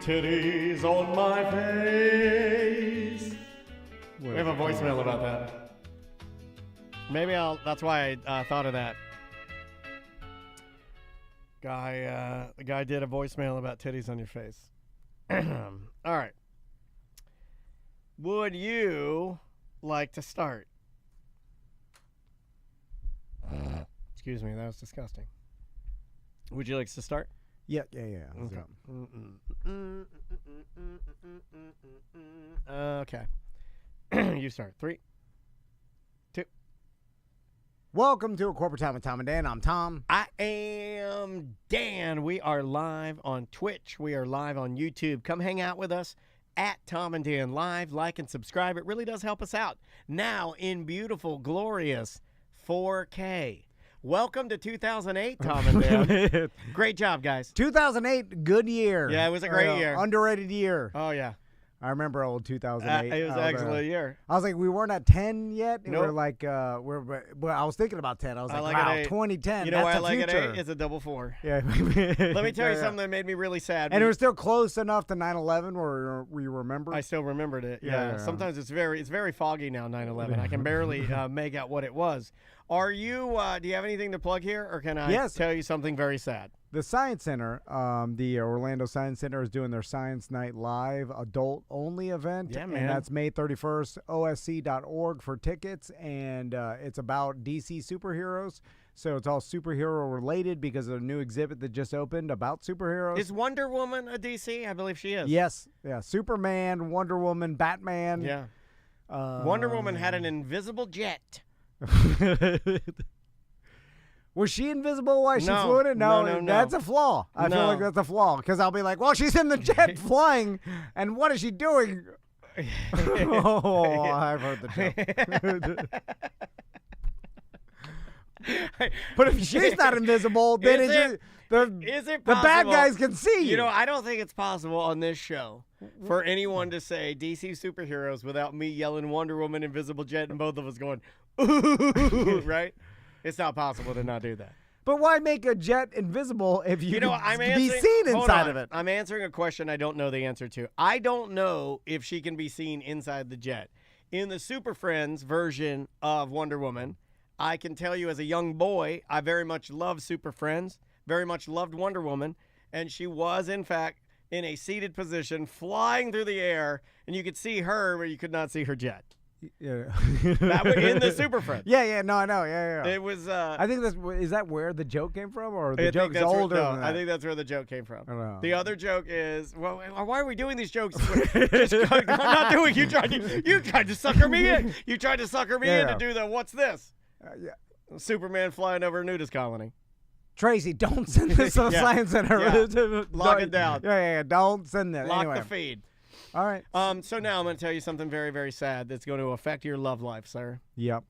Titties on my face. We have a voicemail about that. Maybe that's why I thought of that. The guy did a voicemail about titties on your face. All right. Would you like to start? Excuse me, that was disgusting. Would you like us to start? Yeah. Okay. You start. 3, 2. Welcome to A Corporate Time with Tom and Dan. I'm Tom. I am Dan. We are live on Twitch. We are live on YouTube. Come hang out with us at Tom and Dan Live. Like and subscribe. It really does help us out. Now in beautiful, glorious 4K. Welcome to 2008, Tom and Dan. Great job, guys. 2008, good year. Yeah, it was a great year. Underrated year. Oh, yeah. I remember old 2008. It was an excellent year. I was like, we weren't at 10 yet. Nope. We're like, I was thinking about 10. I was like, like wow, 2010. 2010. You know why I that's like the future. it? It's a double 4. Yeah. Let me tell you something that made me really sad. And it was still close enough to 9/11 where we remember. I still remembered it. Yeah. Sometimes it's very foggy now, 9/11. I can barely make out what it was. Are you, do you have anything to plug here, or can I tell you something very sad? The Science Center, the Orlando Science Center, is doing their Science Night Live adult-only event. Yeah, man. And that's May 31st, osc.org for tickets. And it's about DC superheroes. So it's all superhero-related because of a new exhibit that just opened about superheroes. Is Wonder Woman a DC? I believe she is. Yes. Yeah. Superman, Wonder Woman, Batman. Yeah. Wonder Woman had an invisible jet. Was she invisible while she No. flew in it? No. That's a flaw. I feel like that's a flaw because I'll be like, well, she's in the jet flying, and what is she doing? Oh, I've heard the joke. But if she's not invisible, then the bad guys can see you. You know, I don't think it's possible on this show for anyone to say DC superheroes without me yelling Wonder Woman, invisible jet, and both of us going, ooh, right? It's not possible to not do that. But why make a jet invisible if you I'm be seen inside of it? I'm answering a question I don't know the answer to. I don't know if she can be seen inside the jet. In the Super Friends version of Wonder Woman, I can tell you as a young boy, I very much loved Super Friends, very much loved Wonder Woman, and she was, in fact, in a seated position, flying through the air, and you could see her, but you could not see her jet. Yeah. That was in the Super Friends. Yeah, no, I know, yeah. It was. I think is that where the joke came from, or the joke's older than that? I think that's where the joke came from. I don't know. The other joke is, well, why are we doing these jokes? I'm not doing. You tried to sucker me in. You tried to sucker me in to do the what's this? Yeah. Superman flying over a nudist colony. Tracy, don't send this to the Science Center. Yeah. Lock it down. Yeah, don't send that. Lock anyway. the feed. All right. So now I'm going to tell you something very, very sad that's going to affect your love life, sir. Yep.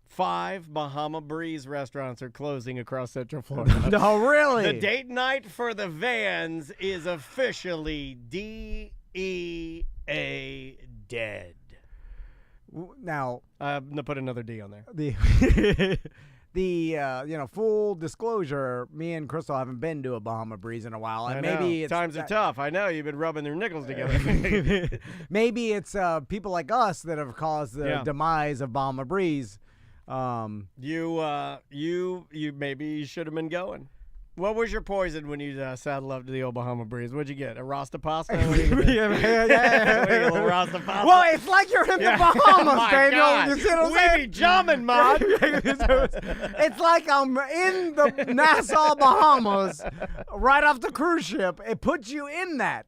5 Bahama Breeze restaurants are closing across Central Florida. No, really? The date night for the Vans is officially DEA dead. Now, I'm going to put another D on there. The full disclosure, me and Crystal haven't been to a Bahama Breeze in a while. And maybe it's times are tough. I know you've been rubbing their nickels together. Maybe it's people like us that have caused the demise of Bahama Breeze. You maybe should have been going. What was your poison when you saddled up to the old Bahama Breeze? What'd you get? A Rasta Pasta? yeah. What a little Rasta Pasta. Well, it's like you're in the Bahamas, My Daniel. God. You see what I'm We saying? be jamming, man. It's like I'm in the Nassau, Bahamas, right off the cruise ship. It puts you in that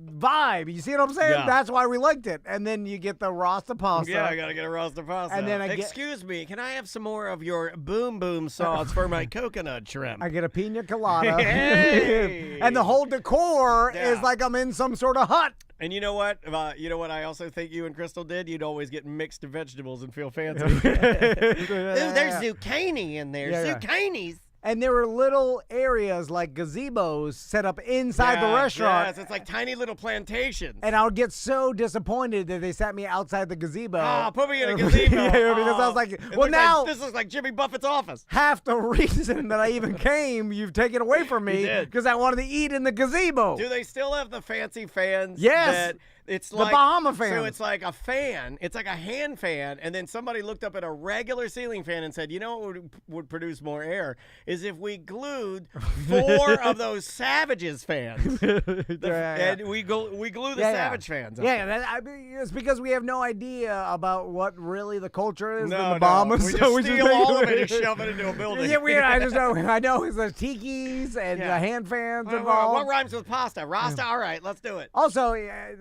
vibe. You see what I'm saying? Yeah. That's why we liked it. And then you get the Rasta Pasta. Yeah, I gotta get a Rasta Pasta. And then Excuse me, can I have some more of your boom boom sauce for my coconut shrimp? I get a pina colada. Hey! And the whole decor Yeah. is like I'm in some sort of hut. And you know what? I also think you and Crystal did? You'd always get mixed vegetables and feel fancy. Ooh, there's zucchini in there. Yeah, yeah. Zucchinis. And there were little areas like gazebos set up inside the restaurant. Yes, it's like tiny little plantations. And I would get so disappointed that they sat me outside the gazebo. Ah, put me in a gazebo. Yeah, because I was like, It well, looks now this looks like Jimmy Buffett's office. half the reason that I even came, you've taken away from me You did. because I wanted to eat in the gazebo. Do they still have the fancy fans? Yes. That it's The like Bahama So fans. it's like a fan. It's like a hand fan, and then somebody looked up at a regular ceiling fan and said, "You know what would produce more air is if we glued 4 of those Savages fans, and we glue the Savage fans." Up Yeah, it's because we have no idea about what really the culture is in the Bahamas. We so just we steal just all of it and shove it into a building. Yeah, I just know. I know it's the tikis and the hand fans What involved. rhymes with pasta? Rasta. All right, let's do it. Also,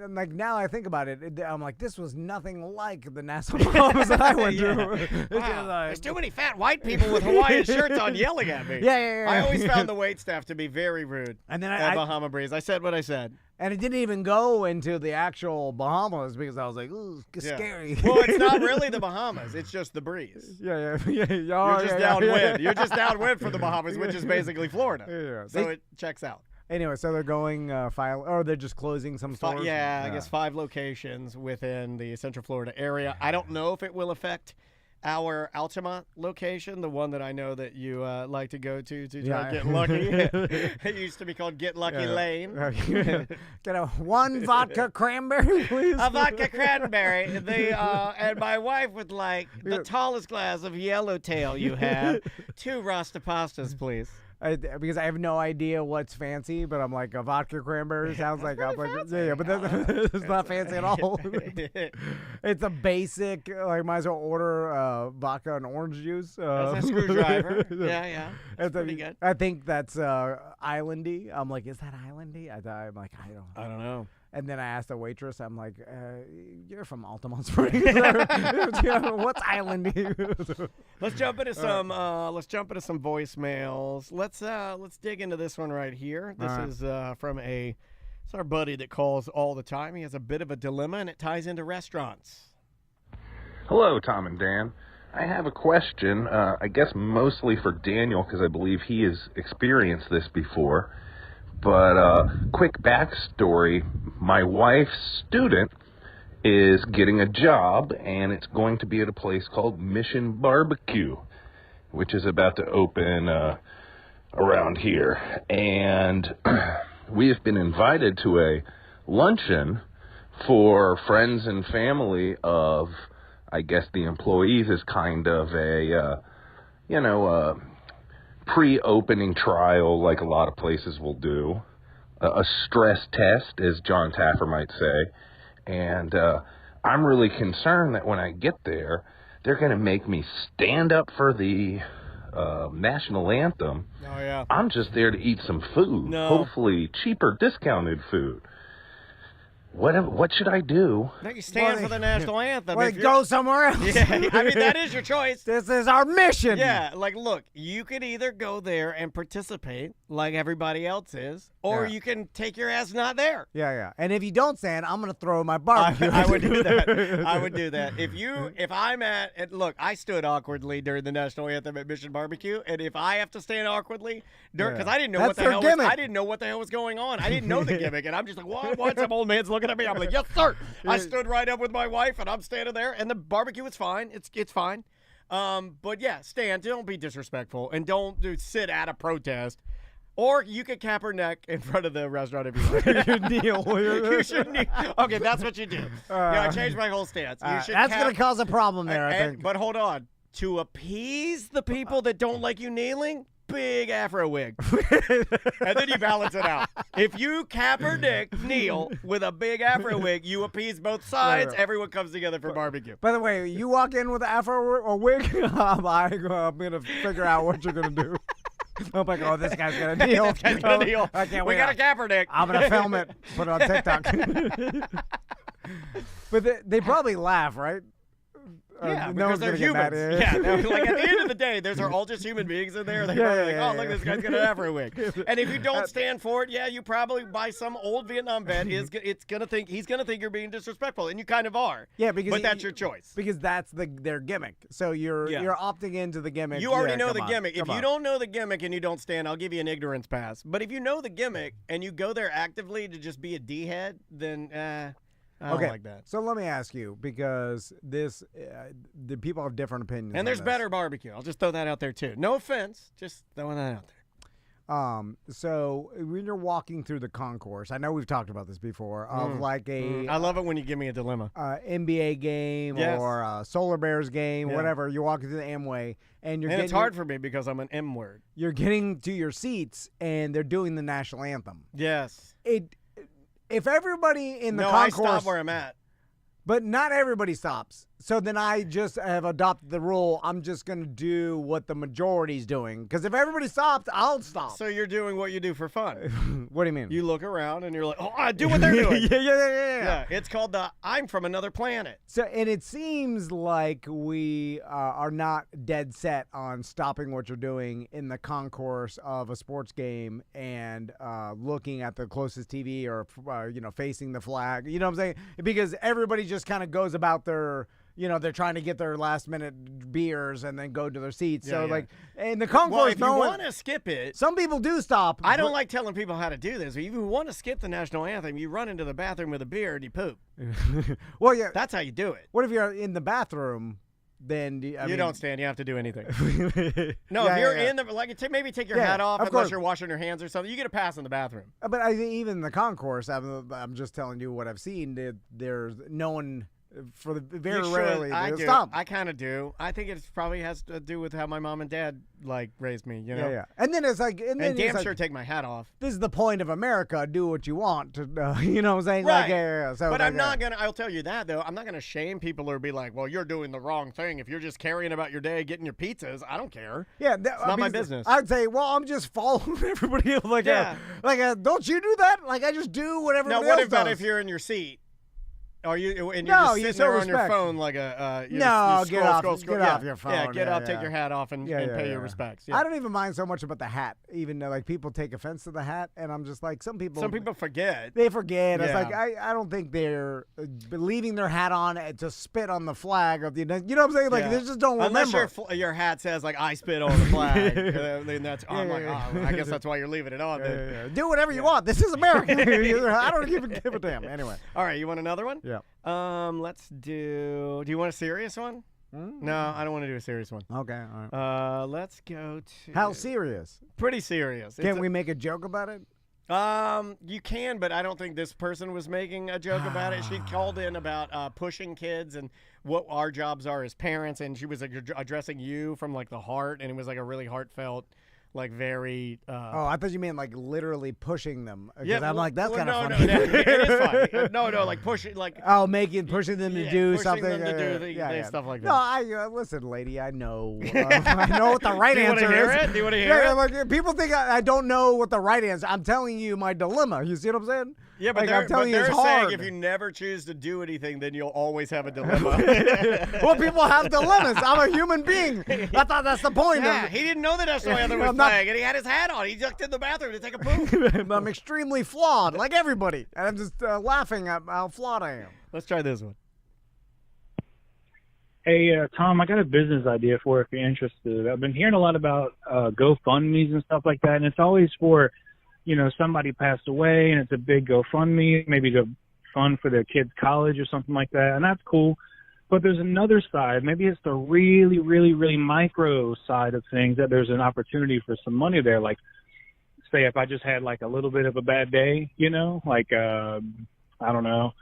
like now I think about it, I'm like, this was nothing like the Nassau Bahamas that I went to. Wow. There's too many fat white people with Hawaiian shirts on yelling at me. Yeah. I always found the wait staff to be very rude. And then at Bahama Breeze. I said what I said. And it didn't even go into the actual Bahamas because I was like, ooh, it's scary. Well, it's not really the Bahamas. It's just the breeze. Yeah. You're just downwind. You're just downwind from the Bahamas, which is basically Florida. Yeah. So it checks out. Anyway, so they're going or they're just closing some stores? I guess 5 locations within the Central Florida area. I don't know if it will affect our Altamont location, the one that I know that you like to go to try to get lucky. It used to be called Get Lucky Lane. Get a 1 vodka cranberry, please. A vodka cranberry. And my wife would like the tallest glass of yellowtail you have. 2 Rasta Pastas, please. Because I have no idea what's fancy, but I'm like, a vodka cranberry sounds like I'm like, but that's it's not fancy at all. It's a basic, like, might as well order vodka and orange juice. That's a screwdriver. Yeah. That's pretty good. I think that's islandy. I'm like, is that islandy? I'm like, I don't know. And then I asked the waitress, I'm like, you're from Altamont Springs. What's islandy? Let's jump into some voicemails. Let's dig into this one right here. This is from it's our buddy that calls all the time. He has a bit of a dilemma, and it ties into restaurants. Hello, Tom and Dan. I have a question, I guess mostly for Daniel, because I believe he has experienced this before. But quick backstory, my wife's student is getting a job, and it's going to be at a place called Mission Barbecue, which is about to open around here. And we have been invited to a luncheon for friends and family of, I guess, the employees as kind of a, pre-opening trial, like a lot of places will do, a stress test, as John Taffer might say, and I'm really concerned that when I get there, they're going to make me stand up for the national anthem. Oh, yeah. I'm just there to eat some food, hopefully cheaper, discounted food. What should I do? No, you stand for the national anthem. Well, go somewhere else. Yeah, I mean, that is your choice. This is our mission. Yeah, like, look, you could either go there and participate like everybody else is, or you can take your ass not there. Yeah. And if you don't stand, I'm going to throw my barbecue. I would do that. I would do that. If I'm at, look, I stood awkwardly during the national anthem at Mission Barbecue, and if I have to stand awkwardly, because I didn't know what the hell I didn't know what the hell was going on. I didn't know the gimmick, and I'm just like, what? Some old man's looking at me. I'm like, yes, sir. I stood right up with my wife, and I'm standing there, and the barbecue is fine. It's fine. But yeah, stand. Don't be disrespectful, and don't sit at a protest. Or you could cap her neck in front of the restaurant if you want. You kneel. You should kneel. Okay, that's what you do. I changed my whole stance. That's going to cause a problem there, I think. But hold on. To appease the people that don't like you kneeling, big afro wig. And then you balance it out. If you cap her dick, Neil, with a big afro wig, you appease both sides. Right. Everyone comes together for barbecue. By the way, you walk in with an afro or wig, I'm going to figure out what you're going to do. I'm like, oh, this guy's going to Neil. This guy's gonna Neil. I can't wait. We got a cap her dick. I'm going to film it, put it on TikTok. But they probably laugh, right? Yeah, no because one's they're gonna get humans. mad. Yeah, like at the end of the day, those are all just human beings in there. They're probably like, oh, look, this guy's got an afro wig. And if you don't stand for it, yeah, you probably by some old Vietnam vet he's gonna think you're being disrespectful, and you kind of are. Yeah, because that's your choice. Because that's their gimmick. So you're opting into the gimmick. You already know the come gimmick. on, If you don't know the gimmick and you don't stand, I'll give you an ignorance pass. But if you know the gimmick and you go there actively to just be a D-head, then I don't like that. So let me ask you, because the people have different opinions. And there's better barbecue. I'll just throw that out there too. No offense, just throwing that out there. So when you're walking through the concourse, I know we've talked about this before, of like I love it when you give me a dilemma. NBA game or a Solar Bears game, whatever. You're walking through the Amway, and it's hard for me because I'm an M word. You're getting to your seats, and they're doing the national anthem. Yes. If everybody in the concourse, I stop where I'm at. But not everybody stops. So then I just have adopted the rule. I'm just going to do what the majority's doing. Because if everybody stops, I'll stop. So you're doing what you do for fun. What do you mean? You look around and you're like, oh, I do what they're doing. Yeah. It's called the I'm from another planet. So, and it seems like we are not dead set on stopping what you're doing in the concourse of a sports game and looking at the closest TV or, facing the flag. You know what I'm saying? Because everybody just kind of goes about their... they're trying to get their last-minute beers and then go to their seats. In the concourse, if you want to skip it, some people do stop. I don't like telling people how to do this. If you want to skip the national anthem, you run into the bathroom with a beer and you poop. Well, yeah, that's how you do it. What if you're in the bathroom? Then you don't stand. You have to do anything. No, if you're in the maybe take your hat off unless you're washing your hands or something. You get a pass in the bathroom. But I think even in the concourse, I'm just telling you what I've seen. There's no one. For the very rarely, I do. Stop. I kind of do. I think it probably has to do with how my mom and dad raised me. Yeah. And then it's like, and damn sure take my hat off. This is the point of America. Do what you want. You know what I'm saying? Right. So but I'm not gonna. I'll tell you that though. I'm not gonna shame people or be like, well, you're doing the wrong thing if you're just carrying about your day, getting your pizzas. I don't care. Yeah, it's not my business. I'd say, well, I'm just following everybody else. Don't you do that? I just do whatever. Now, what about if you're in your seat? Are you and you're just sitting there on your phone like a get off your phone. Yeah, get off, take your hat off, and pay your respects. Yeah. I don't even mind so much about the hat, even though people take offense to the hat, and I'm just like some people forget. They forget. It's like I don't think they're leaving their hat on to spit on the flag of the. You know what I'm saying? They just don't remember. Unless your hat says I spit on the flag, then that's I guess that's why you're leaving it on. Do whatever you want. This is America. I don't even give a damn. Anyway. All right, you want another one? Yeah. Let's do you want a serious one? No, I don't want to do a serious one. Okay, all right. Let's go to... How serious? Pretty serious. Can't we make a joke about it? You can, but I don't think this person was making a joke about it. She called in about pushing kids and what our jobs are as parents, and she was addressing you from the heart, and it was a really heartpush very... I thought you meant literally pushing them. Yeah, I'm that's kind of funny. No, it is funny. No, pushing pushing them to do something. Pushing them to do stuff like that. No, I listen, lady. I know. I know what the right answer is. Do you want to hear it? People think I don't know what the right answer. I'm telling you my dilemma. You see what I'm saying? Yeah, but I'm telling you, they're it's saying hard. if you never choose to do anything, then you'll always have a dilemma. Well, people have dilemmas. I'm a human being. I thought that's the point. Yeah, he didn't know the national anthem was playing, and he had his hat on. He ducked in the bathroom to take a poop. I'm extremely flawed, like everybody, and I'm just laughing at how flawed I am. Let's try this one. Hey, Tom, I got a business idea for if you're interested. I've been hearing a lot about GoFundMes and stuff like that, and it's always for, somebody passed away, and it's a big GoFundMe, maybe to fund for their kid's college or something like that, and that's cool. But there's another side. Maybe it's the really, really, really micro side of things that there's an opportunity for some money there. Like, say if I just had a little bit of a bad day, I don't know,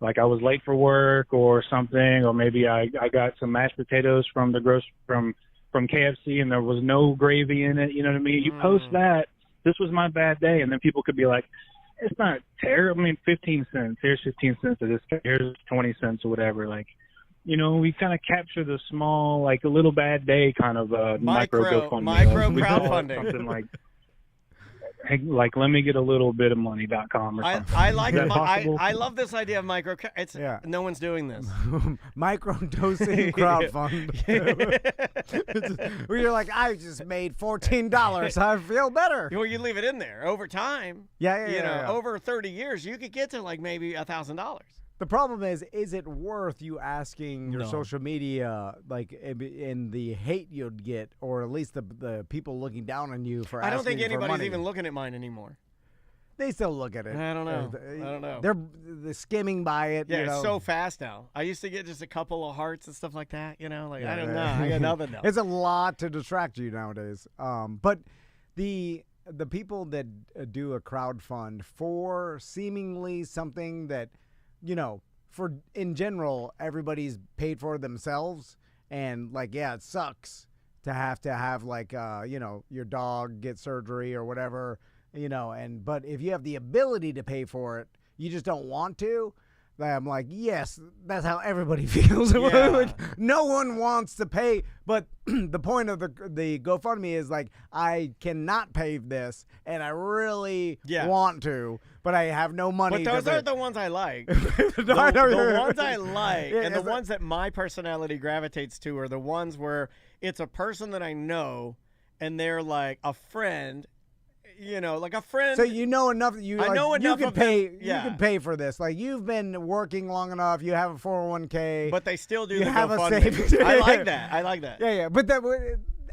I was late for work or something, or maybe I got some mashed potatoes from from KFC and there was no gravy in it. You know what I mean? You post that, this was my bad day, and then people could be like, it's not terrible. I mean, 15 cents. Here's 15 cents of this. Here's 20 cents or whatever. Like, you know, we kind of capture the small, like a little bad day kind of micro GoFundMe. Micro crowdfunding. Something like let me get a little bit of money.com or something. I like it. I love this idea of micro. It's no one's doing this. Micro dosing crowdfund. Where you're like, I just made $14. I feel better. Well, you leave it in there over time. Yeah. Over 30 years, you could get to like maybe $1,000. The problem is it worth you asking your social media, like, in the hate you'd get, or at least the people looking down on you for asking for money? I don't think anybody's even looking at mine anymore. They still look at it. I don't know. They're skimming by it. Yeah, you know. It's so fast now. I used to get just a couple of hearts and stuff like that. You know, like I don't know. I got nothing now. It's a lot to distract you nowadays. But the people that do a crowdfund for seemingly something that, you know, for in general, everybody's paid for themselves, and like, yeah, it sucks to have like, you know, your dog get surgery or whatever, you know, but if you have the ability to pay for it, you just don't want to. I'm like, yes, that's how everybody feels. Yeah. Like, no one wants to pay, but the point of the GoFundMe is like, I cannot pay this, and I really want to, but I have no money. But those are the ones I like. The ones I like, and the ones that my personality gravitates to are the ones where it's a person that I know, and they're like a friend. You know, like a friend. So you know enough. I know enough you can of pay. him. You can pay for this. Like, you've been working long enough. You have a 401k. But they still do you the have GoFundMe. a savings. I like that. I like that. Yeah. But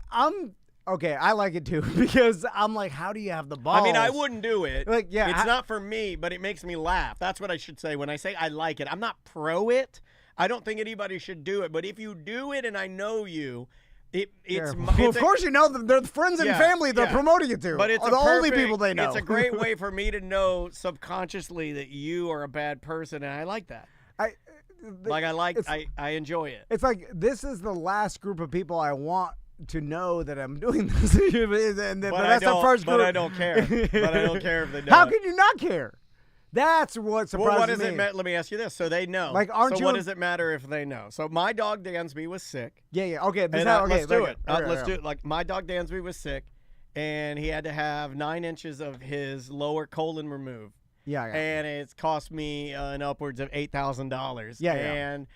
I'm okay. I like it too, because I'm like, how do you have the balls? I mean, I wouldn't do it. Like, yeah, it's not for me, but it makes me laugh. That's what I should say when I say I like it. I'm not pro it. I don't think anybody should do it. But if you do it, and I know you. Of course, you know them. They're the friends and family they're promoting it to. But it's the only people they know. It's a great way for me to know subconsciously that you are a bad person, and I like that. I enjoy it. It's like, this is the last group of people I want to know that I'm doing this. But that's the first group. But I don't care. But I don't care if they know. How can you not care? That's what surprises me. Well, what does it matter? Let me ask you this. So they know. Like, aren't you? What does it matter if they know? So my dog Dansby was sick. Yeah. Okay. Let's do it. Okay, Let's do it. Like, my dog Dansby was sick, and he had to have 9 inches of his lower colon removed. Yeah. And it's cost me an upwards of $8,000. Yeah. And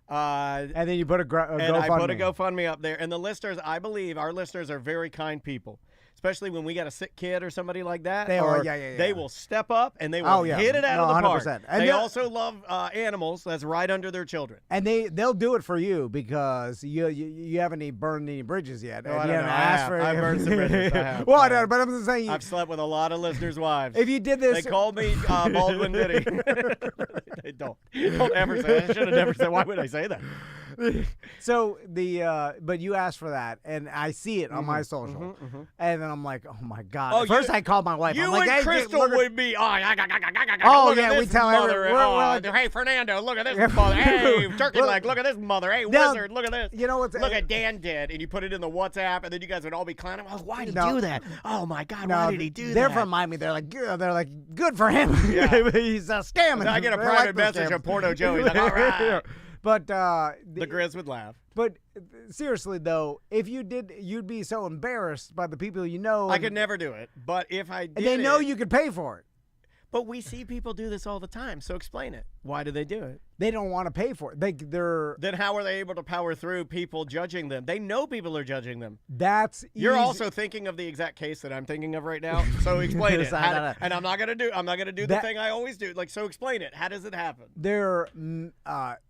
then you put a GoFundMe. I put a GoFundMe up there. And the listeners, I believe our listeners are very kind people. Especially when we got a sick kid or somebody like that. They will step up and they will hit it out of the park. 100%. And they also love animals. That's right under their children. And they'll do it for you because you haven't burned any bridges yet. No, I don't know. I've burned some bridges. I have. Well, I know, but I'm just saying. I've slept with a lot of listeners' wives. If you did this, they called me Baldwin Diddy. They don't ever say. I should have never said. Why would I say that? So but you asked for that, and I see it on my social, and then I'm like, oh my god! First, I called my wife. You I'm like, and Crystal would be. We tell her. Hey, Fernando, look at this mother. Hey, turkey leg, look at this mother. Hey, wizard, look at this. You know what's? Look at Dan did, and you put it in the WhatsApp, and then you guys would all be clowning. Oh, why did he do that? Oh my God, why did he do that? They're from Miami. They're like, good for him. Yeah. He's scamming. I get a private message of Porto Joe. He's like, all right. But the Grizz would laugh. But seriously, though, if you did, you'd be so embarrassed by the people you know. I could never do it. But if I did, and they know you could pay for it. But we see people do this all the time. So explain it. Why do they do it? They don't want to pay for it. They're. Then how are they able to power through people judging them? They know people are judging them. You're also thinking of the exact case that I'm thinking of right now. So explain it. And I'm not gonna do the thing I always do. Like, so explain it. How does it happen? Their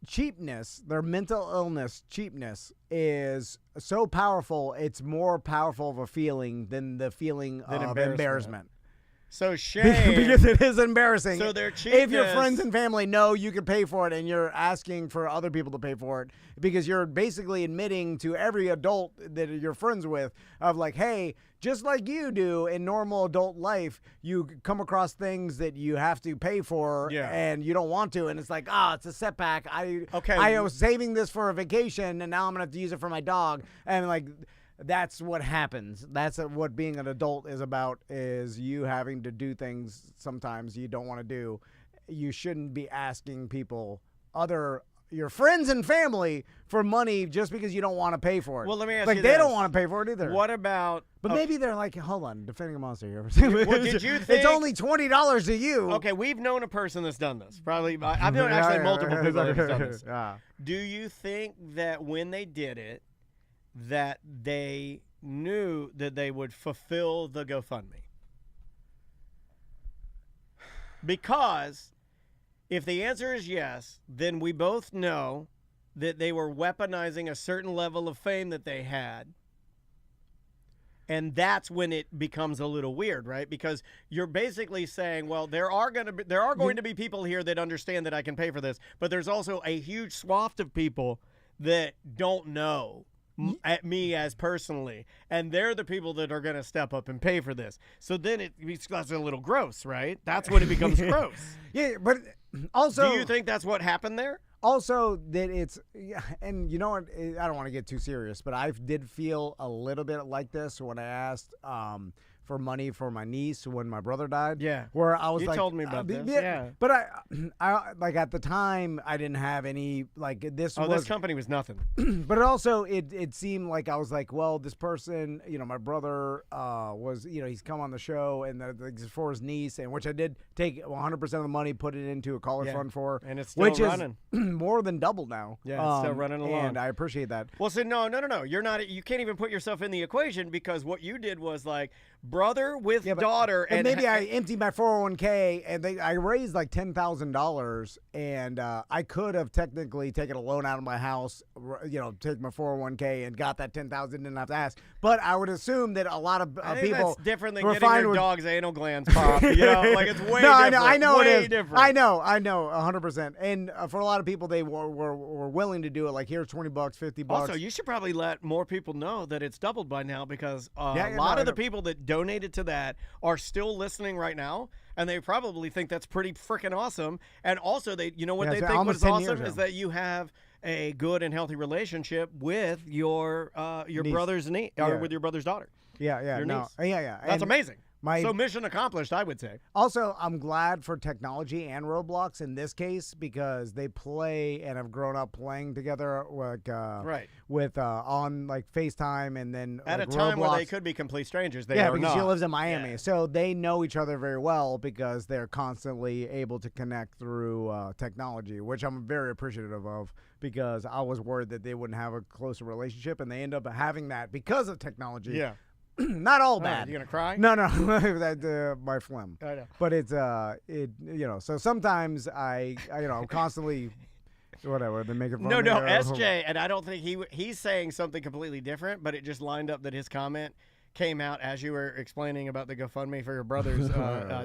cheapness, their mental illness cheapness is so powerful. It's more powerful of a feeling than the feeling of embarrassment. So shame. Because it is embarrassing. So their cheapness. If your friends and family know you can pay for it and you're asking for other people to pay for it, because you're basically admitting to every adult that you're friends with of like, hey, just like you do in normal adult life, you come across things that you have to pay for and you don't want to. And it's like, it's a setback. I was saving this for a vacation and now I'm going to have to use it for my dog. And like, that's what happens. That's what being an adult is about, is you having to do things sometimes you don't want to do. You shouldn't be asking people, your friends and family, for money just because you don't want to pay for it. Well, let me ask like, you they this. don't want to pay for it either. What about... But maybe they're like, hold on, defending a monster here. Well, did you think... It's only $20 to you. Okay, we've known a person that's done this. Probably, I've known actually multiple people that have done this. Yeah. Do you think that when they did it, that they knew that they would fulfill the GoFundMe? Because if the answer is yes, then we both know that they were weaponizing a certain level of fame that they had. And that's when it becomes a little weird, right? Because you're basically saying, well, there are going to be people here that understand that I can pay for this, but there's also a huge swath of people that don't know at me as personally, and they're the people that are going to step up and pay for this. So then that's a little gross, right? That's when it becomes gross. Yeah, but also, do you think that's what happened there? Also, that it's, and you know what, I don't want to get too serious, but I did feel a little bit like this when I asked for money for my niece when my brother died. Yeah. Where I was you told me about this. Yeah. But I like at the time, I didn't have any, like, this this company was nothing. But also, it seemed like I was like, well, this person, my brother was, he's come on the show, and for his niece, and which I did take 100% of the money, put it into a college fund for. And it's still which running. Is more than double now. Yeah, it's still running along. And I appreciate that. Well, so no. You're not. You can't even put yourself in the equation, because what you did was like brother with daughter. And maybe I emptied my 401k, and I raised like $10,000, and I could have technically taken a loan out of my house, take my 401k and got that $10,000, didn't have to ask. But I would assume that a lot of I think people that's different than were getting fine your with dog's anal glands popped. Like it's way no, different. I know way it is. different. I know, 100%. And for a lot of people, they were willing to do it. Like, here's $20, $50. Also, you should probably let more people know that it's doubled by now, because a lot of the people that donated to that are still listening right now, and they probably think that's pretty freaking awesome. And also, they think what's awesome is that you have a good and healthy relationship with your niece. brother's niece, or with your brother's daughter. Your niece. Yeah. That's amazing. My, so mission accomplished, I would say. Also, I'm glad for technology and Roblox in this case because they play and have grown up playing together, like right with on like FaceTime and then at like a time Roblox. where they could be complete strangers. They yeah, are because not. she lives in Miami, Yeah. so they know each other very well because they're constantly able to connect through technology, which I'm very appreciative of because I was worried that they wouldn't have a closer relationship, and they end up having that because of technology. Yeah. Not all bad. You gonna cry? No, that my phlegm. I know. But it's so sometimes I'm constantly whatever they make it. No, SJ, and I don't think he's saying something completely different, but it just lined up that his comment came out as you were explaining about the GoFundMe for your brother's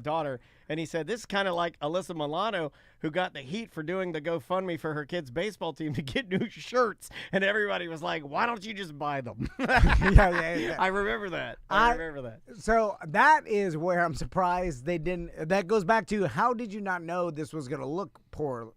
daughter, and he said this is kind of like Alyssa Milano, who got the heat for doing the GoFundMe for her kid's baseball team to get new shirts, and everybody was like, "Why don't you just buy them?" yeah. I remember that. I remember that. So that is where I'm surprised they didn't. That goes back to how did you not know this was going to look poor?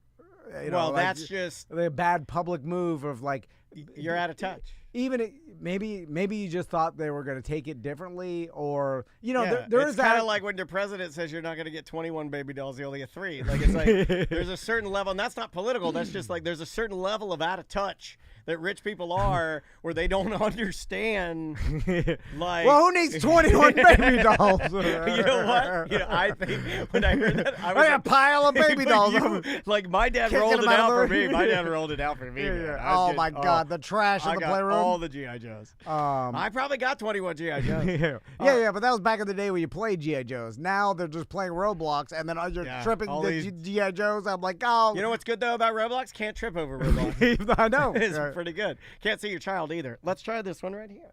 That's just the bad public move of like you're out of touch. Even maybe you just thought they were going to take it differently, or there it's is kind of like when your president says you're not going to get 21 baby dolls, you only get 3. Like it's like there's a certain level, and that's not political. That's just like there's a certain level of out of touch that rich people are, where they don't understand. Like, well, who needs 21 baby dolls? You know what? I think when I heard that, I was like a pile of baby dolls. Like my dad rolled it out for me. My dad rolled it out for me. Yeah. Oh my God, the trash in the playroom. All the GI Joes. I probably got 21 GI Joes. Yeah, but that was back in the day when you played GI Joes. Now they're just playing Roblox, and then you're tripping the GI Joes. I'm like, oh. You know what's good though about Roblox? Can't trip over Roblox. I know. It's pretty good. Can't see your child either. Let's try this one right here.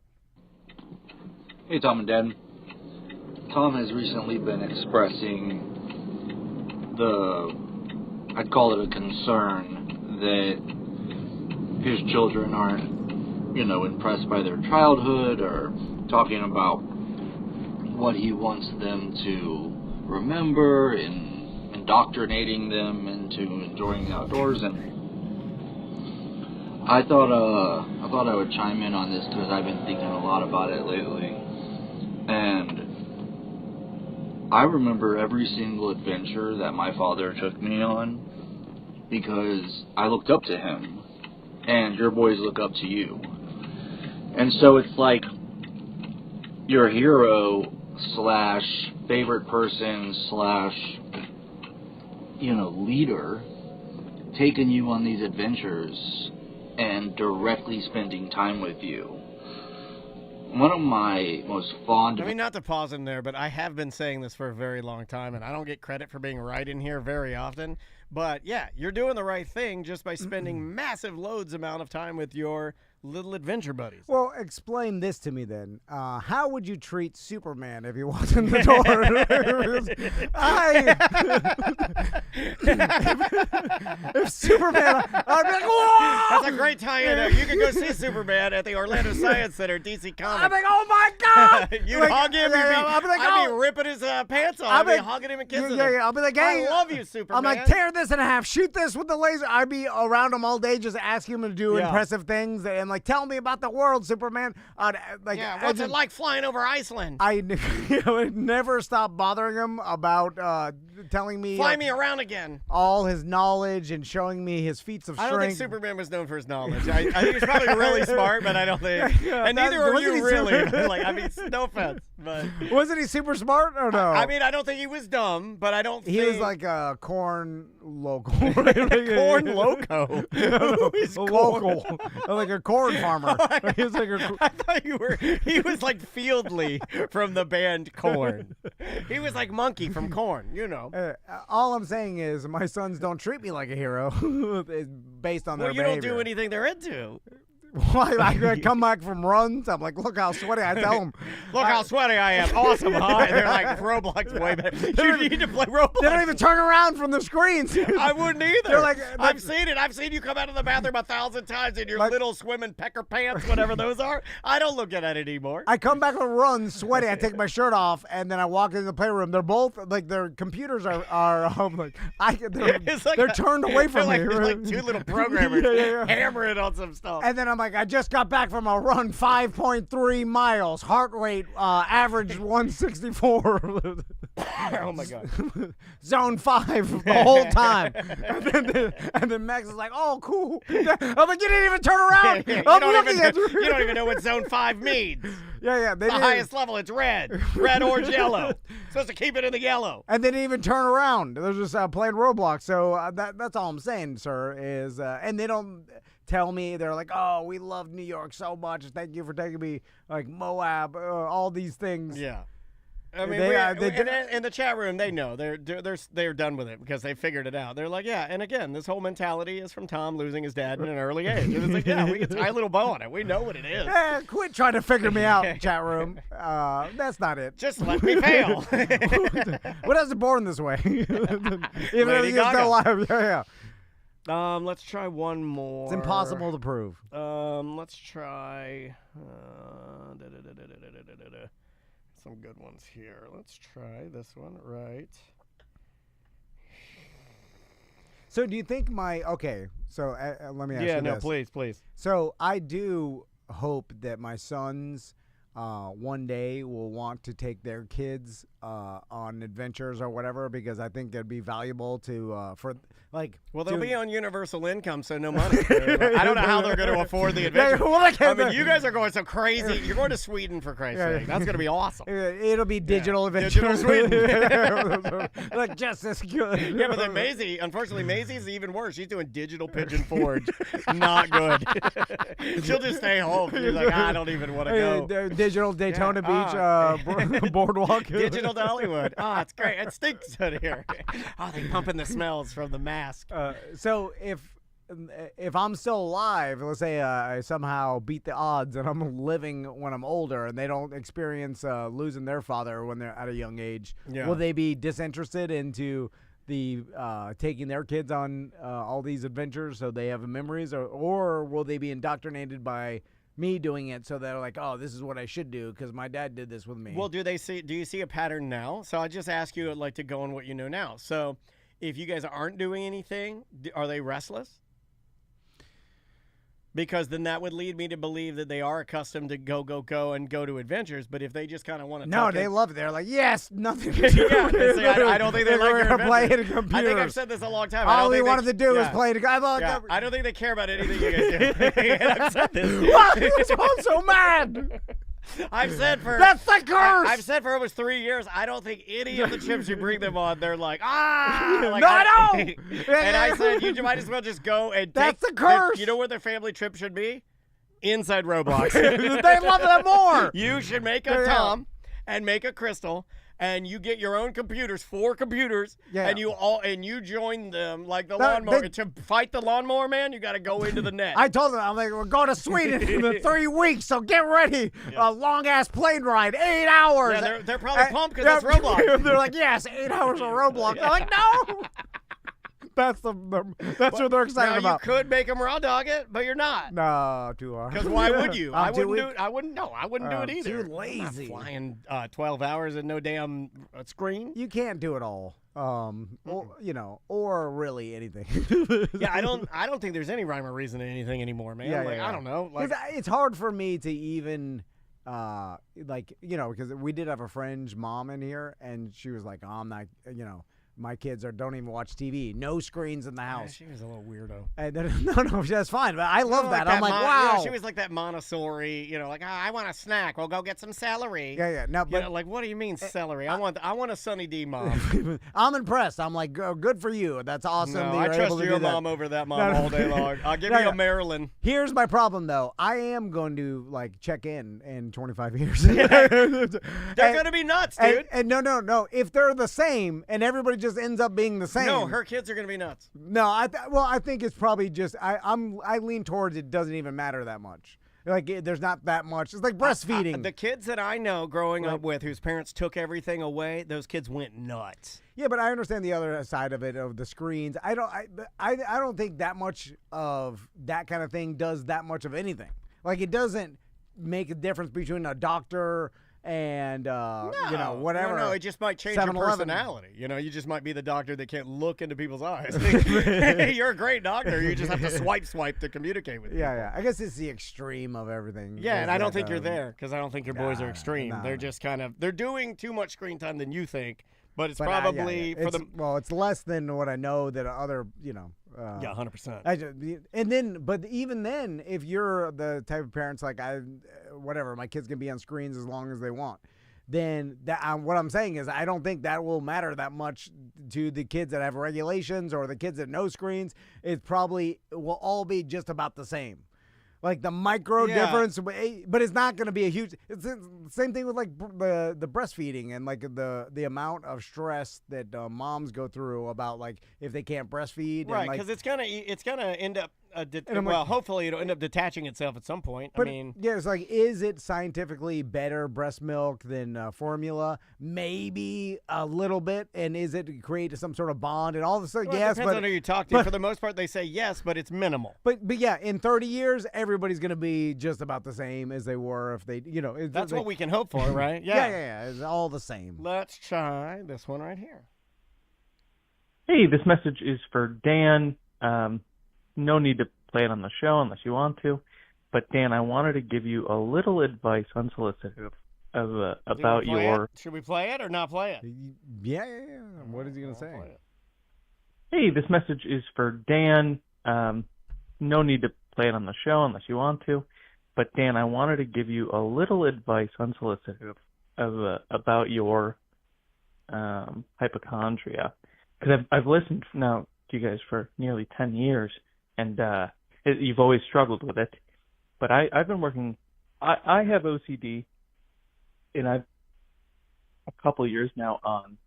Hey, Tom and Dad. Tom has recently been expressing I'd call it a concern that his children aren't, impressed by their childhood or talking about what he wants them to remember and indoctrinating them into enjoying the outdoors. And I thought I would chime in on this because I've been thinking a lot about it lately, and I remember every single adventure that my father took me on because I looked up to him, and your boys look up to you, and so it's like your hero slash favorite person slash leader taking you on these adventures and directly spending time with you. One of my most fond... I mean, not to pause in there, but I have been saying this for a very long time, and I don't get credit for being right in here very often. But, yeah, you're doing the right thing just by spending massive loads amount of time with your little adventure buddies. Well, explain this to me then. How would you treat Superman if he walked in the door? If Superman, I'd be like, whoa! That's a great tie-in. You can go see Superman at the Orlando Science Center, DC Comics. I'd be like, oh my God! You'd hug him. I'd be oh. ripping his pants off. I'd be hugging him and kissing him. Yeah, I'll be like, hey, I love you, Superman. I'm like, tear this in half, shoot this with the laser. I'd be around him all day just asking him to do impressive things and like, tell me about the world, Superman. What's it like flying over Iceland? I would never stop bothering him about telling me fly me around again. All his knowledge and showing me his feats of strength. I don't think Superman was known for his knowledge. I think he's probably really smart, but I don't think. And neither are you really. No offense, but wasn't he super smart or no? I mean, I don't think he was dumb, but I don't. He think... was like a corn local. Corn loco. Who is local? Like a corn farmer. He was like I thought you were. He was like Fieldly from the band Korn. He was like Monkey from Korn. All I'm saying is my sons don't treat me like a hero based on their behavior. Well, you don't do anything they're into. I come back from runs. I'm like, look how sweaty. I tell them, look how sweaty I am. Awesome, huh? They're like, Roblox way better. You need to play Roblox. They don't even turn around from the screens. I wouldn't either. They're like, I've seen it. I've seen you come out of the bathroom 1,000 times in your little swimming pecker pants, whatever those are. I don't look at it anymore. I come back from runs sweaty. I take my shirt off, and then I walk into the playroom. They're both, like, their computers are they're turned away from me. There's like two little programmers hammering on some stuff. And then I'm like, I just got back from a run 5.3 miles, heart rate average 164. Oh my God. Zone 5 the whole time. And then Max is like, oh, cool. I'm like, you didn't even turn around. I'm looking at you. You don't even know what Zone 5 means. Yeah. The highest level, it's red, orange, yellow. Supposed to keep it in the yellow. And they didn't even turn around. They're just playing Roblox. So that's all I'm saying, sir, is, and they don't tell me, they're like, oh, we love New York so much. Thank you for taking me, like Moab, all these things. Yeah. I mean, in the chat room, they know they're done with it because they figured it out. They're like, yeah, and again, this whole mentality is from Tom losing his dad at an early age. It was like, yeah, we can tie a little bow on it. We know what it is. Quit trying to figure me out, chat room. That's not it. Just let me fail. What has it born this way? Even Lady if you're still alive. Yeah. Let's try one more. It's impossible to prove. Let's try. Some good ones here. Let's try this one right. So do you think so let me ask you this. Yeah, no, please. So I do hope that my sons one day will want to take their kids on adventures or whatever, because I think it'd be valuable to Well, they'll be on universal income, so no money. I don't know how they're going to afford the adventure. You guys are going so crazy. You're going to Sweden for Christ's sake. That's going to be awesome. It'll be digital adventure. Digital Sweden. Like just as good. Yeah, but then unfortunately, Maisie's even worse. She's doing digital Pigeon Forge. Not good. She'll just stay home. She's like, I don't even want to go. Digital Daytona Beach boardwalk. Digital to Hollywood. It's great. It stinks out here. They pumping the smells from the mask. So if I'm still alive, let's say I somehow beat the odds and I'm living when I'm older and they don't experience losing their father when they're at a young age, will they be disinterested into the taking their kids on all these adventures so they have memories, or will they be indoctrinated by me doing it so they're like, oh, this is what I should do because my dad did this with me? Well, do you see a pattern now? So I just ask you to go on what you know now. So if you guys aren't doing anything, are they restless? because then that would lead me to believe that they are accustomed to go and go to adventures. But if they just kind of want to No, they love it. They're like, yes, nothing to do. Yeah, see, I don't think they like your playing adventures. computers. I think I've said this a long time. All they wanted to do is play together. Yeah, I don't think they care about anything you guys do. And I've said this. I'm so mad. I've said for That's the curse. I've said for almost 3 years, I don't think any of the trips you bring them on, they're like, like, no, I don't. And I said, you might as well just go and That's take the curse. You know where their family trip should be? Inside Roblox. They love that more. You should make a Tom and make a Crystal, and you get your own computers, 4 computers, and you join them like the lawnmower. To fight the lawnmower man, you got to go into the net. I told them, I'm like, we're going to Sweden in 3 weeks, so get ready. A long ass plane ride, 8 hours. Yeah, they're probably pumped because that's Roblox. They're like, yes, 8 hours of Roblox. I'm like, no. That's what they're excited about. You could make them raw dog it, but you're not. No, too hard. Because why would you? I wouldn't do it. it. I wouldn't do it either. Too lazy. I'm not flying 12 hours and no damn screen. You can't do it all. Or really anything. Yeah, I don't think there's any rhyme or reason in anything anymore, man. I don't know. Like, it's hard for me to even because we did have a friend's mom in here, and she was like, oh, I'm not, my kids don't even watch TV. No screens in the house. She was a little weirdo. And then, no, that's fine. But I love that. I'm like, wow. wow. She was like that Montessori, I want a snack. Well, go get some celery. Yeah. No, but what do you mean celery? I want a Sunny D mom. I'm impressed. I'm like, good for you. That's awesome. No, that I trust your mom over that mom all day long. I'll give you a Maryland. Here's my problem, though. I am going to check in 25 years. They're going to be nuts, dude. And no. If they're the same and everybody just ends up being the same. No, her kids are going to be nuts. No, I think it's probably just I lean towards it doesn't even matter that much. Like there's not that much. It's like breastfeeding. The kids that I know growing up with whose parents took everything away, those kids went nuts. Yeah, but I understand the other side of it, of the screens. I don't think that much of that kind of thing does that much of anything. Like it doesn't make a difference between a doctor and whatever. No, it just might change your 7-Eleven. personality. You just might be the doctor that can't look into people's eyes. You're a great doctor. You just have to swipe to communicate with people. Yeah. I guess it's the extreme of everything. Yeah, and I don't think you're there because I don't think your boys are extreme. No. They're just they're doing too much screen time than you think. But it's probably for them. Well, it's less than what I know that other, 100%. But even then, if you're the type of parents like my kids can be on screens as long as they want, then what I'm saying is I don't think that will matter that much to the kids that have regulations or the kids that know screens. It probably will all be just about the same. Like the micro difference, but it's not going to be a huge. It's the same thing with like the breastfeeding and like the amount of stress that moms go through about like if they can't breastfeed. Right, because it's gonna end up. Hopefully it'll end up detaching itself at some point. But it's like, is it scientifically better breast milk than formula? Maybe a little bit. And is it create some sort of bond and all of a sudden? Yes, it depends on who you talk to. For the most part, they say yes, but it's minimal. But yeah, in 30 years, everybody's gonna be just about the same as they were if they, That's what we can hope for, right? Yeah. It's all the same. Let's try this one right here. Hey, this message is for Dan. No need to play it on the show unless you want to. But, Dan, I wanted to give you a little advice unsolicited about your... Should we play it or not play it? Yeah. What is he going to say? Hey, this message is for Dan. No need to play it on the show unless you want to. But, Dan, I wanted to give you a little advice unsolicited about your hypochondria. Because I've listened now to you guys for nearly 10 years. And you've always struggled with it. But I've been working – I have OCD, and I've a couple of years now on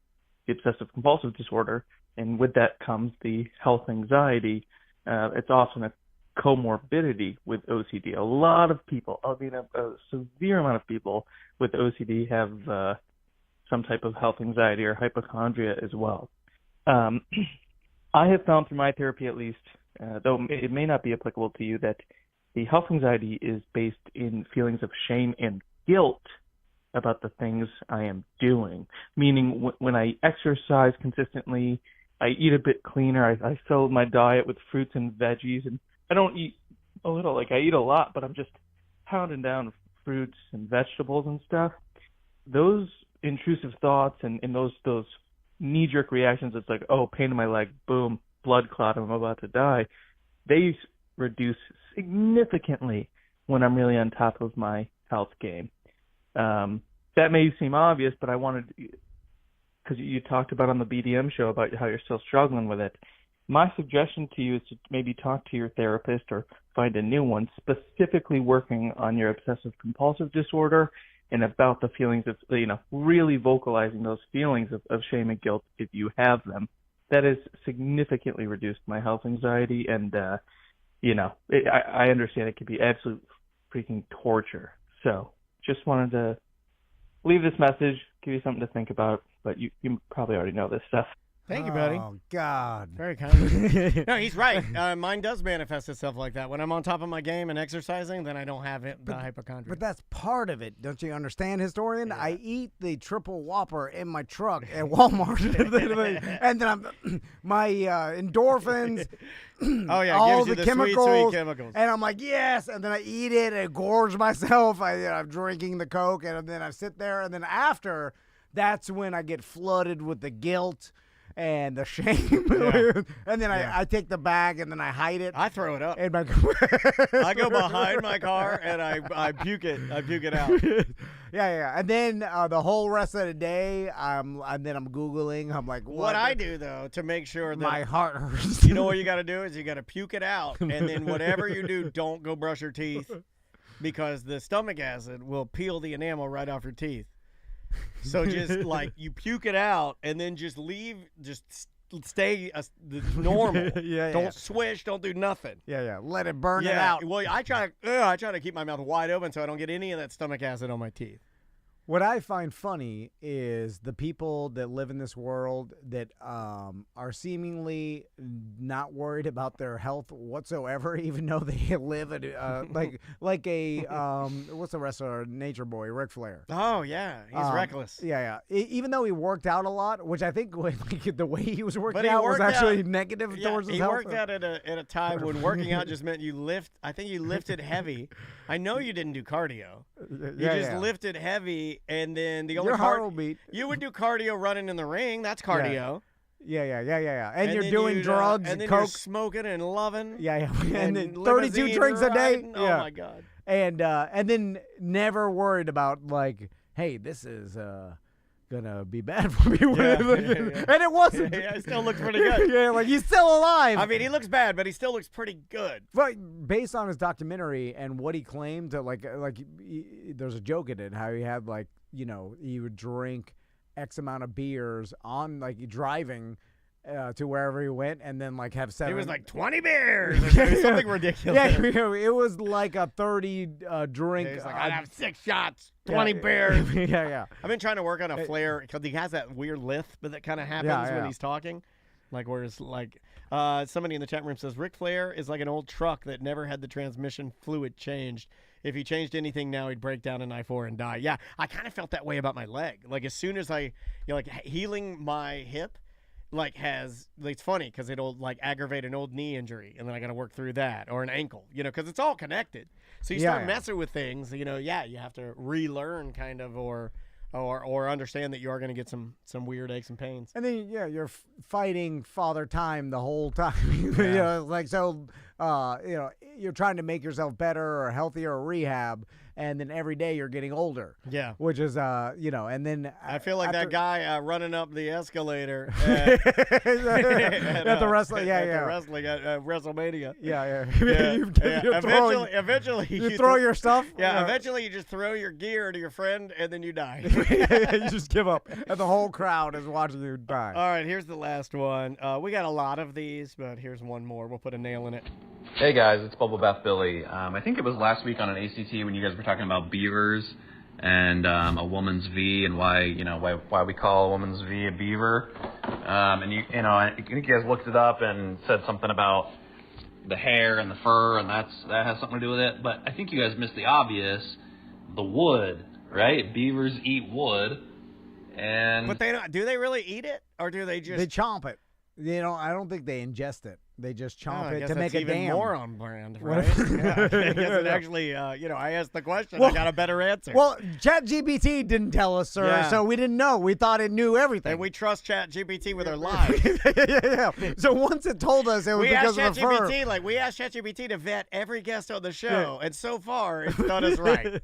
the obsessive-compulsive disorder, and with that comes the health anxiety. It's often a comorbidity with OCD. A lot of people – a severe amount of people with OCD have some type of health anxiety or hypochondria as well. I have found through my therapy at least – though it may not be applicable to you, that the health anxiety is based in feelings of shame and guilt about the things I am doing. Meaning when I exercise consistently, I eat a bit cleaner, I fill my diet with fruits and veggies, and I don't eat a little, like I eat a lot, but I'm just pounding down fruits and vegetables and stuff. Those intrusive thoughts and those knee-jerk reactions, it's like, oh, pain in my leg, boom, blood clot, I'm about to die. They reduce significantly when I'm really on top of my health game. That may seem obvious, but I wanted, because you talked about on the BDM show about how you're still struggling with it. My suggestion to you is to maybe talk to your therapist or find a new one specifically working on your obsessive compulsive disorder and about the feelings of, really vocalizing those feelings of shame and guilt if you have them. That has significantly reduced my health anxiety, and, I understand it can be absolute freaking torture. So just wanted to leave this message, give you something to think about, but you probably already know this stuff. Thank you, buddy. Oh, God. Very kind. No, he's right. Mine does manifest itself like that. When I'm on top of my game and exercising, then I don't have the hypochondria. But that's part of it. Don't you understand, historian? Yeah. I eat the triple Whopper in my truck at Walmart. And then my endorphins, all gives you the chemicals, sweet chemicals. And I'm like, yes. And then I eat it and gorge myself. I'm drinking the Coke, and then I sit there. And then after, that's when I get flooded with the guilt and the shame. Yeah. And then I take the bag and then I hide it. I throw it up. In my I go behind my car and I puke it. I puke it out. Yeah. And then the whole rest of the day, I'm Googling. I'm like, what I do, though, to make sure that my heart hurts. You know what you got to do is you got to puke it out. And then whatever you do, don't go brush your teeth, because the stomach acid will peel the enamel right off your teeth. So just like you puke it out and then just stay normal. Don't swish. Don't do nothing. Yeah. Let it burn it out. Well, I try to keep my mouth wide open so I don't get any of that stomach acid on my teeth. What I find funny is the people that live in this world that are seemingly not worried about their health whatsoever, even though they live at like a what's the wrestler, Nature Boy, Ric Flair. Oh yeah, he's reckless. Yeah. Even though he worked out a lot, which I think the way he was working out was actually negative towards his health. He worked out at a time when working out just meant you lift. I think you lifted heavy. I know you didn't do cardio. You just lifted heavy. And then the only heart will beat. You would do cardio running in the ring. That's cardio. Yeah. And you're doing drugs and then coke. You're smoking and loving. Yeah. And then 32 drinks a day. Yeah. Oh my God. And then never worried about like, hey, this is gonna be bad for me. And it wasn't. It still looks pretty good. Yeah, like he's still alive. I mean, he looks bad, but he still looks pretty good. But based on his documentary and what he claimed, there's a joke in it how he had he would drink X amount of beers on driving to wherever he went, and then have 7. It was like 20 beers or something ridiculous. Yeah, it was like a 30 drink. He's like, I'd have 6 shots, 20 beers. Yeah. I've been trying to work on a Flair because he has that weird lisp that kind of happens when he's talking. Somebody in the chat room says Ric Flair is like an old truck that never had the transmission fluid changed. If he changed anything now, he'd break down in I-4 and die. Yeah, I kind of felt that way about my leg. Like as soon as healing my hip, it's funny because it'll aggravate an old knee injury, and then I got to work through that, or an ankle, because it's all connected. So you start messing with things, you have to relearn kind of, or understand that you are going to get some weird aches and pains. And then you're fighting Father Time the whole time. You're trying to make yourself better or healthier or rehab, and then every day you're getting older. Yeah. Which is and then I feel like that guy running up the escalator at the wrestling at WrestleMania. Yeah. Eventually you throw your stuff. Yeah, eventually you just throw your gear to your friend and then you die. You just give up, and the whole crowd is watching you die. All right, here's the last one. We got a lot of these, but here's one more. We'll put a nail in it. Hey guys, it's Bubble Bath Billy. I think it was last week on an ACT when you guys were talking about beavers and a woman's V and why we call a woman's V a beaver. And I think you guys looked it up and said something about the hair and the fur, and that has something to do with it. But I think you guys missed the obvious, the wood, right? Beavers eat wood, and but they don't. Do they really eat it, or do they just? They chomp it. I don't think they ingest it. They just chomp I it guess to that's make a even dam. more on brand, right? Yeah, I guess it actually, I asked the question. I got a better answer. Well, ChatGPT didn't tell us, sir, Yeah. so we didn't know. We thought it knew everything. and we trust ChatGPT with our lives. yeah. So once it told us, it was We because asked of the fur. ChatGPT, we asked ChatGPT to vet every guest on the show, and so far it's done us right.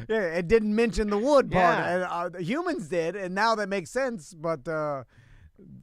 Yeah, it didn't mention the wood part, Yeah. and the humans did, and now that makes sense. But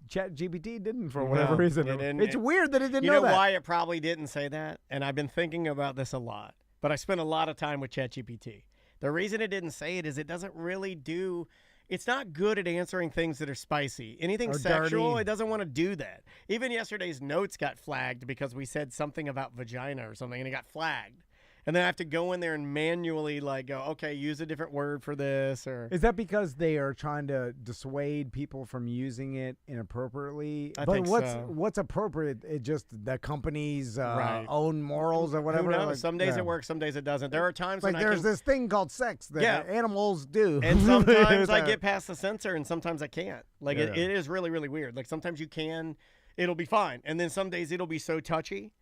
ChatGPT didn't for whatever No, reason. it didn't. It's weird that it didn't You know that. why it probably didn't say that? And I've been thinking about this a lot, but I spent a lot of time with ChatGPT. The reason it didn't say it is it doesn't really do. It's not good at answering things that are spicy. Anything Or sexual, dirty. it doesn't want to do that. Even yesterday's notes got flagged because we said something about vagina or something, and it got flagged. And then I have to go in there and manually go, okay, use a different word for this. Or Is that because they are trying to dissuade people from using it inappropriately? I but think so. what's appropriate? It just the company's Right. own morals or whatever. Who knows? Like, Some days yeah. it works, some days it doesn't. There are times Like when there's this thing called sex that Yeah. animals do, And sometimes I So- get past the censor, and sometimes I can't. It is really, really weird. Like sometimes you can, it'll be fine, and then some days it'll be so touchy.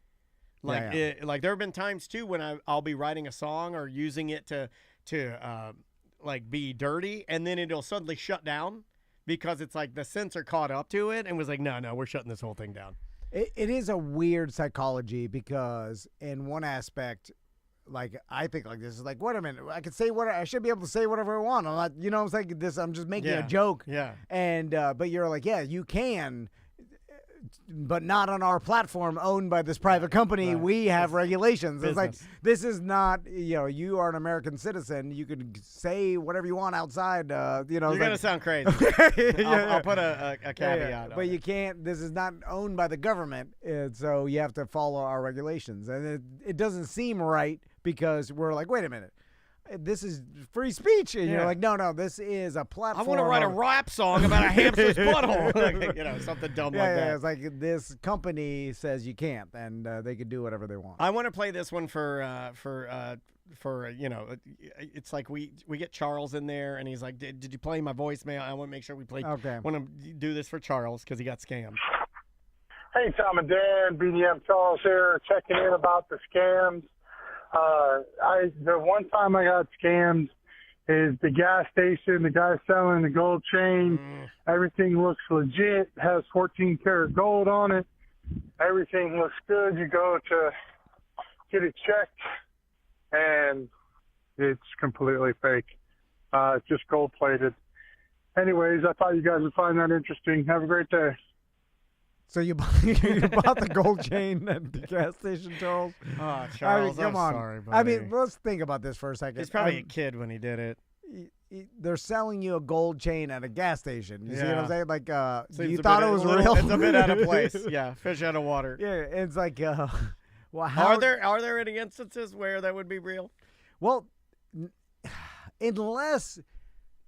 Like Yeah, there have been times too when I'll be writing a song or using it to be dirty, and then it'll suddenly shut down because it's like the censor caught up to it and was like, no, we're shutting this whole thing down. It is a weird psychology because in one aspect, like I think like this is like, wait a minute, I can say what I should be able to say whatever I want. I'm not, I'm saying this. I'm just making a joke. Yeah. And but you're like, yeah, you can, but not on our platform owned by this private company. Right. We have regulations. It's like business. this is not, you are an American citizen. You can say whatever you want outside. You're You're gonna sound crazy. I'll put a caveat. But you can't. This is not owned by the government, and so you have to follow our regulations. And it doesn't seem right because we're like, wait a minute, this is free speech, and you're like, no, this is a I platform. want to write a rap song about a hamster's butthole, something dumb like that. Yeah, it's like this company says you can't, and they can do whatever they want. I want to play this one for it's like we get Charles in there, and he's like, did you play my voicemail? I want to make sure we play. Okay. I want to do this for Charles because he got scammed. Hey, Tom and Dan, BDM Charles here, checking in about the scams. The one time I got scammed is the gas station. The guy selling the gold chain. Everything looks legit. Has 14 karat gold on it. Everything looks good. You go to get it checked, and it's completely fake. It's just gold plated. Anyways, I thought you guys would find that interesting. Have a great day. So you bought the gold chain at the gas station, Charles? Oh, Charles, come I'm on. sorry, buddy. I mean, let's think about this for a second. He's probably a kid when he did it. They're selling you a gold chain at a gas station. You see what I'm saying? Like, Seems you a thought bit- it was a little- real. It's a bit out of place. Yeah, fish out of water. Yeah, it's like, well, how Are there any instances where that would be real? Well, unless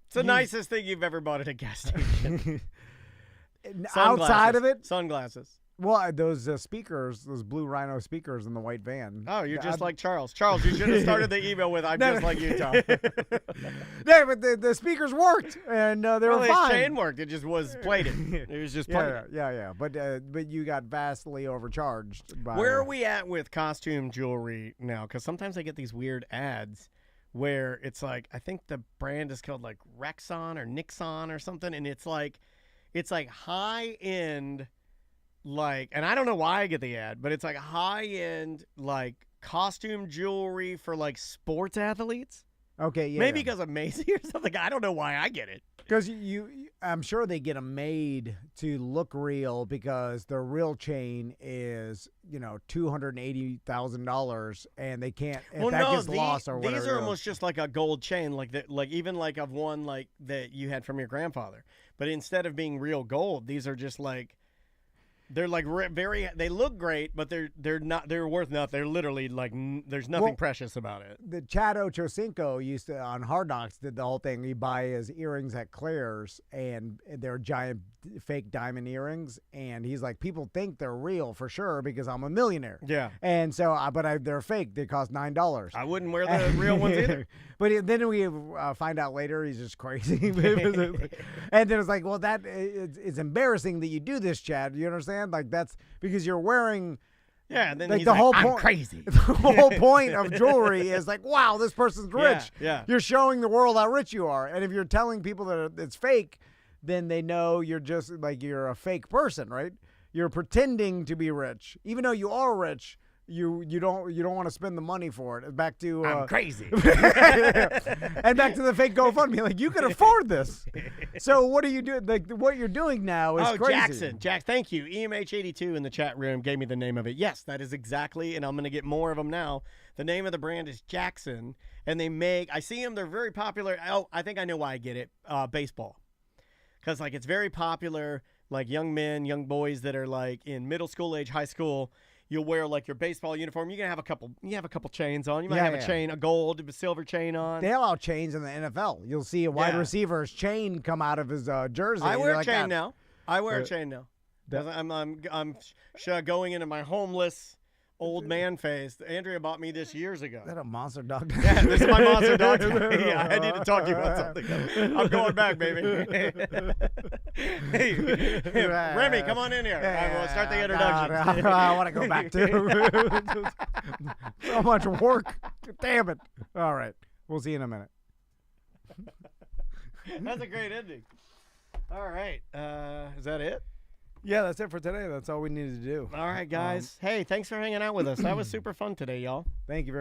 It's the nicest thing you've ever bought at a gas station. outside of it, Sunglasses. well, those speakers, those blue Rhino speakers in the white van. Oh, you're just like Charles. Charles, you should have started the email with, I'm just like you, Tom. Yeah, but the speakers worked, and they were Well, the fine. chain worked. It just was plated. It was just plated. Yeah. But you got vastly overcharged. By Where are we at with costume jewelry now? Because sometimes I get these weird ads where it's like, I think the brand is called like Rexon or Nixon or something, and it's like high end, like, and I don't know why I get the ad, but it's like high end like costume jewelry for like sports athletes. Okay, yeah. Maybe because of Macy or something. I don't know why I get it. Because I'm sure they get them made to look real because their real chain is, $280,000, and they can't. If that gets lost or whatever. These are almost just like a gold chain, like even like of one like that you had from your grandfather. But instead of being real gold, these are just like. They're like they look great, but they're not. They're worth nothing. They're literally like there's nothing precious about it. The Chad Ochocinco used to on Hard Knocks did the whole thing. He buy his earrings at Claire's, and they're giant fake diamond earrings. And he's like, people think they're real for sure because I'm a millionaire. Yeah. And so, they're fake. They cost $9. I wouldn't wear the real ones either. But then we find out later he's just crazy. And then it's like, well, that it's embarrassing that you do this, Chad. You understand? understand? Like that's because you're wearing. Yeah, and then like he's the like, whole I'm point, crazy. The whole point of jewelry is like, wow, this person's rich. Yeah. You're showing the world how rich you are. And if you're telling people that it's fake, then they know you're just like you're a fake person, right? You're pretending to be rich, even though you are rich. You don't want to spend the money for it. Back to I'm crazy. and back to the fake GoFundMe. Like you can afford this. So what are you doing? Like what you're doing now is crazy. Jackson, thank you. EMH82 in the chat room gave me the name of it. Yes, that is exactly, and I'm going to get more of them now. The name of the brand is Jackson, and they make. I see them. They're very popular. Oh, I think I know why I get it. Baseball, because like it's very popular. Like young men, young boys that are like in middle school age, high school. You'll wear like your baseball uniform. You're gonna have a couple. You have a couple chains on. You might have a chain, a gold, a silver chain on. They allow chains in the NFL. You'll see a wide receiver's chain come out of his jersey. I wear a chain now. I wear a chain now. I'm going into my homeless old man phase. Andrea bought me this years ago. Is that a monster dog? Yeah, this is my monster dog. Yeah, I need to talk to you about something. I'm going back, baby. Hey, Remy, come on in here. We'll start the introduction. I want to go back to so much work. Damn it. All right. We'll see you in a minute. That's a great ending. All right. Is that it? Yeah, that's it for today. That's all we needed to do. All right, guys. Hey, thanks for hanging out with us. That was super fun today, y'all. Thank you very much.